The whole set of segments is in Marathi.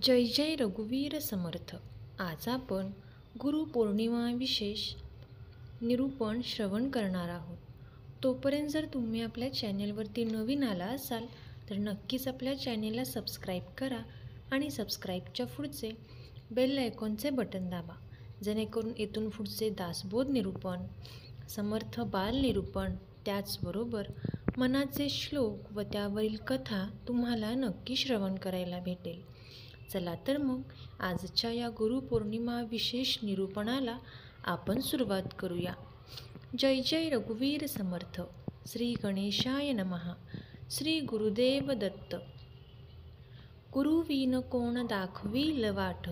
जय जय रघुवीर समर्थ. आज आपण गुरुपौर्णिमा विशेष निरूपण श्रवण करणार आहोत. तोपर्यंत जर तुम्ही आपल्या चॅनेलवरती नवीन आला असाल तर नक्कीच आपल्या चॅनेलला सबस्क्राईब करा आणि सबस्क्राईबच्या पुढचे बेल आयकॉनचे बटन दाबा, जेणेकरून इथून पुढचे दासबोध निरूपण, समर्थ बाल निरूपण, त्याचबरोबर मनाचे श्लोक व त्यावरील कथा तुम्हाला नक्की श्रवण करायला भेटेल. चला तर मग आजच्या या गुरुपौर्णिमा विशेष निरूपणाला आपण सुरुवात करूया. जय जय रघुवीर समर्थ. श्री गणेशाय नमः. श्री गुरुदेव दत्त. गुरुविन कोण दाखवील वाट,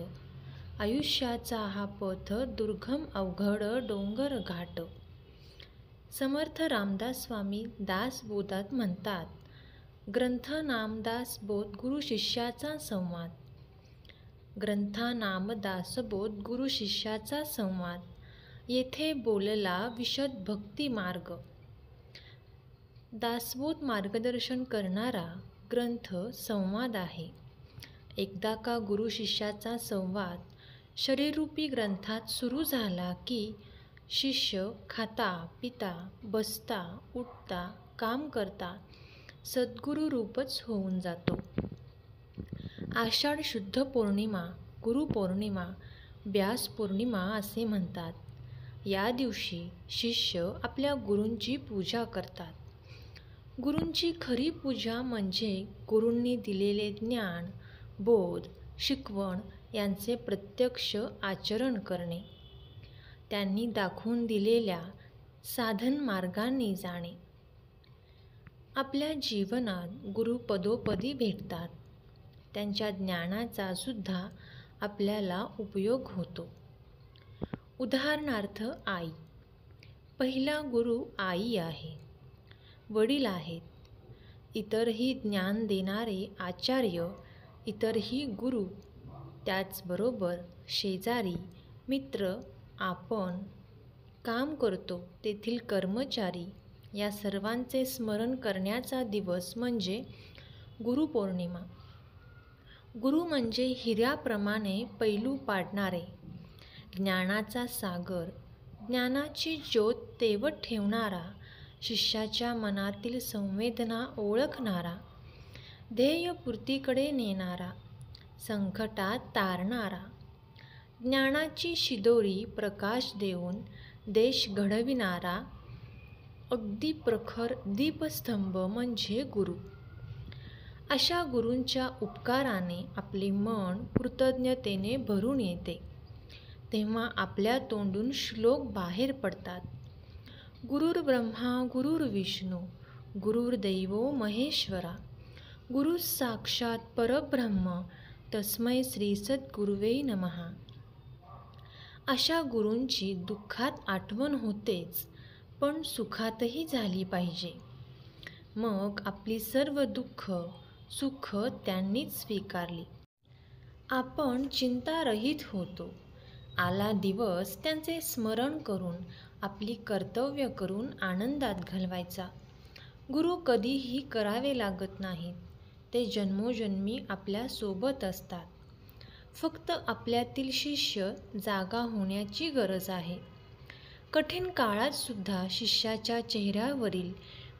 आयुष्याचा हा पथ दुर्गम अवघड डोंगर घाट. समर्थ रामदास स्वामी दासबोधात म्हणतात, ग्रंथ नामदासबोध गुरु शिष्याचा संवाद. ग्रंथा नामदासबोध गुरु शिष्याचा संवाद. येथे बोलला विशद भक्ती मार्ग. दासबोध मार्गदर्शन करणारा ग्रंथ संवाद आहे. एकदा का गुरु शिष्याचा संवाद शरीररूपी ग्रंथात सुरू झाला की शिष्य खाता पिता बसता उठता काम करता सद्गुरु रूपच होऊन जातो. आषाढ शुद्ध पौर्णिमा, गुरुपौर्णिमा, व्यास पौर्णिमा असे म्हणतात. या दिवशी शिष्य आपल्या गुरूंची पूजा करतात. गुरूंची खरी पूजा म्हणजे गुरूंनी दिलेले ज्ञान, बोध, शिकवण यांचे प्रत्यक्ष आचरण करणे. त्यांनी दाखवून दिलेल्या साधन मार्गांनी जाणे. आपल्या जीवनात गुरु पदोपदी भेटतात. त्यांच्या ज्ञानाचा सुद्धा आपल्याला उपयोग होतो. उदाहरणार्थ आई. पहिला गुरु आई आहे. वडील आहेत. इतरही ज्ञान देणारे आचार्य, इतरही गुरु. त्याचबरोबर शेजारी, मित्र, आपण काम करतो तेथील कर्मचारी या सर्वांचे स्मरण करण्याचा दिवस म्हणजे गुरुपौर्णिमा. गुरु म्हणजे हिऱ्याप्रमाणे पैलू पाडणारे, ज्ञानाचा सागर, ज्ञानाची ज्योत तेवत ठेवणारा, शिष्याच्या मनातील संवेदना ओळखणारा, ध्येयपूर्तीकडे नेणारा, संकटात तारणारा, ज्ञानाची शिदोरी प्रकाश देऊन देश घडविणारा, अगदी प्रखर दीपस्तंभ म्हणजे गुरु. अशा गुरूंच्या उपकाराने आपले मन कृतज्ञतेने भरून येते. तेव्हा आपल्या तोंडून श्लोक बाहेर पडतात. गुरुर्ब्रह्मा गुरुर्विष्णू गुरुर्दैवो महेश्वरा, गुरु साक्षात परब्रह्म तस्मै श्री सद्गुरुवे नमः. अशा गुरूंची दुःखात आठवण होतेच, पण सुखातही झाली पाहिजे. मग आपली सर्व दुःख सुख त्यांनीच स्वीकारली. आपण चिंतारहित होतो. आला दिवस त्यांचे स्मरण करून आपली कर्तव्य करून आनंदात घालवायचा. गुरु कधीही करावे लागत नाहीत. ते जन्मोजन्मी आपल्या सोबत असतात. फक्त आपल्यातील शिष्य जागा होण्याची गरज आहे. कठीण काळात सुद्धा शिष्याच्या चेहऱ्यावरील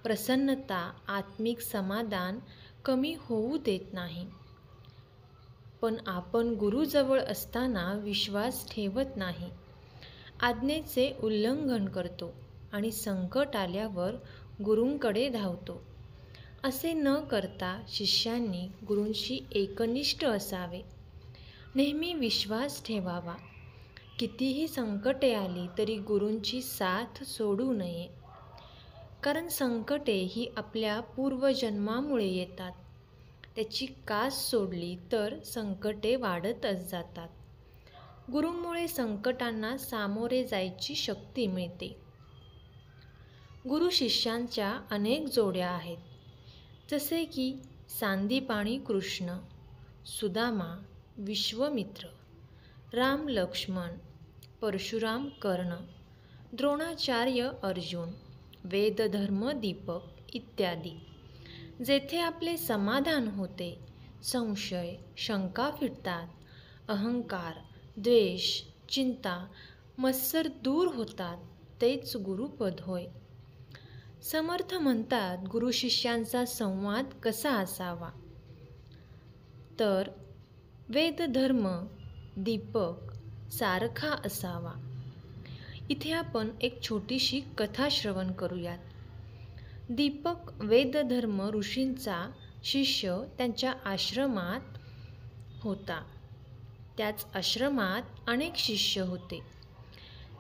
प्रसन्नता, आत्मिक समाधान कमी होऊ देत नाही. पण आपण गुरुजवळ असताना विश्वास ठेवत नाही. आज्ञेचे उल्लंघन करतो आणि संकट आल्यावर गुरूंकडे धावतो. असे न करता शिष्यांनी गुरूंशी एकनिष्ठ असावे. नेहमी विश्वास ठेवावा. कितीही संकटे आली तरी गुरूंची साथ सोडू नये. कारण संकटे ही आपल्या पूर्वजन्मामुळे येतात. त्याची कास सोडली तर संकटे वाढतच जातात. गुरूंमुळे संकटांना सामोरे जायची शक्ती मिळते. गुरु शिष्यांच्या अनेक जोड्या आहेत. जसे की सांदीपाणी कृष्ण, सुदामा, विश्वामित्र, राम लक्ष्मण, परशुराम कर्ण, द्रोणाचार्य अर्जुन, वेदधर्म दीपक इत्यादी. जेथे आपले समाधान होते, संशय, शंका फिटतात, अहंकार, द्वेष, चिंता, मत्सर दूर होतात. तेच गुरुपद होय. समर्थ म्हणतात, गुरु शिष्यांचा संवाद कसा असावा? तर वेद धर्म दीपक सारखा असावा. इथे आपण एक छोटीशी कथा श्रवण करूयात. दीपक वेदधर्म ऋषींचा शिष्य त्यांच्या आश्रमात होता. त्याच आश्रमात अनेक शिष्य होते.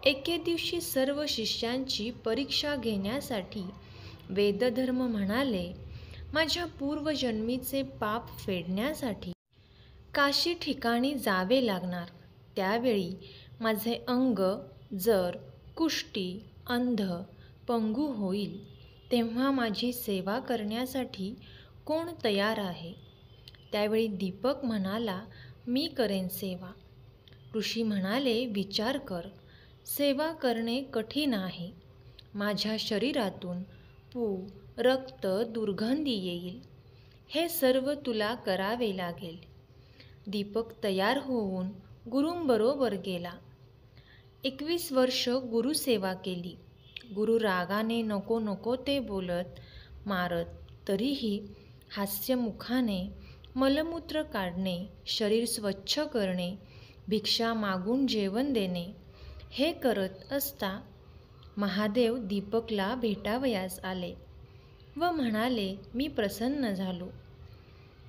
एके दिवशी सर्व शिष्यांची परीक्षा घेण्यासाठी वेदधर्म म्हणाले, माझ्या पूर्वजन्मीचे पाप फेडण्यासाठी काशी ठिकाणी जावे लागणार. त्यावेळी माझे अंग जर कुष्ठी, अंध, पंगू होईल, तेव्हा माझी सेवा करण्यासाठी कोण तयार आहे? त्यावेळी दीपक म्हणाला, मी करेन सेवा. ऋषी म्हणाले, विचार कर, सेवा करणे कठीण आहे. माझ्या शरीरातून पू, रक्त, दुर्गंधी येईल. हे सर्व तुला करावे लागेल. दीपक तयार होऊन गुरूंबरोबर गेला. 21 वर्ष गुरुसेवा केली. गुरु रागाने नको नको ते बोलत मारत, तरीही हास्यमुखाने मलमूत्र काढणे, शरीर स्वच्छ करणे, भिक्षा मागून जेवण देणे, हे करत असता महादेव दीपकला भेटावयास आले व म्हणाले, मी प्रसन्न झालो.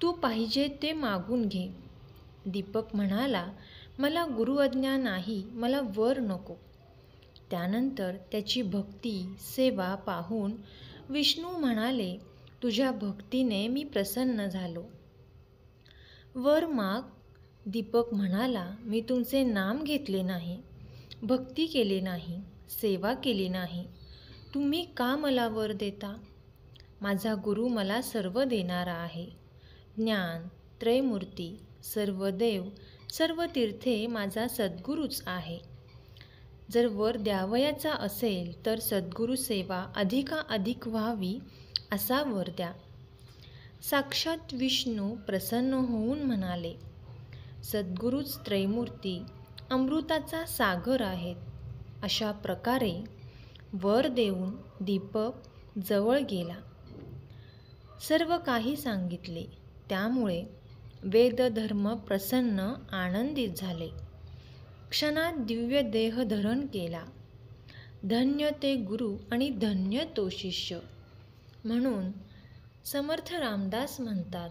तू पाहिजे ते मागून घे. दीपक म्हणाला, मला गुरुआज्ञा नाही, मला वर नको. त्यानंतर त्याची भक्ती सेवा पाहून विष्णू म्हणाले, तुझ्या भक्तीने मी प्रसन्न झालो. वर माग. दीपक म्हणाला, मी तुमचे नाम घेतले नाही, भक्ती केली नाही, सेवा केली नाही. तुम्ही का मला वर देता? माझा गुरु मला सर्व देणारा आहे. ज्ञान, त्रयमूर्ती, सर्व देव, सर्व तीर्थे माझा सद्गुरूच आहे. जर वर द्यावयाचा असेल तर सद्गुरू सेवा अधिकाधिक व्हावी असा वर द्या. साक्षात विष्णू प्रसन्न होऊन म्हणाले, सद्गुरूच त्रयमूर्ती, अमृताचा सागर आहेत. अशा प्रकारे वर देऊन दीपक जवळ गेला. सर्व काही सांगितले. त्यामुळे वेदधर्म प्रसन्न आनंदित झाले. क्षणात दिव्य देह धारण केला. धन्य ते गुरु आणि धन्य तो शिष्य. म्हणून समर्थ रामदास म्हणतात,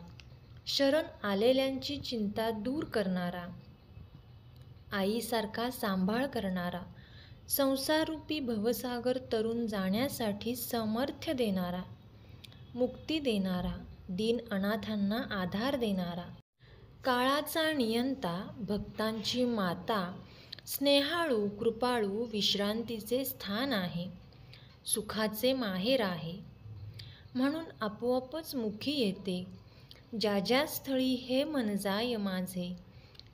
शरण आलेल्यांची चिंता दूर करणारा, आईसारखा सांभाळ करणारा, संसाररूपी भवसागर तरुण जाण्यासाठी सामर्थ्य देणारा, मुक्ती देणारा, दीन अनाथांना आधार देणारा, काळाचा नियंता, भक्तांची माता, स्नेहाळू, कृपाळू, विश्रांतीचे स्थान आहे, सुखाचे माहेर आहे. म्हणून आपोआपच मुखी येते, ज्या ज्या स्थळी हे मन जाय माझे,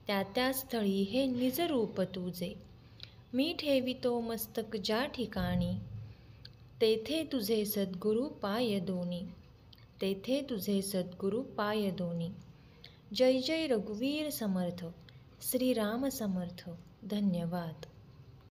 त्या त्या स्थळी हे निजरूप तुझे. मी ठेवितो मस्तक ज्या ठिकाणी, तेथे तुझे सद्गुरू पाय दोनी, तेथे तुझे सद्गुरू पाय दोनी. जय जय रघुवीर समर्थ. श्रीराम समर्थ. धन्यवाद.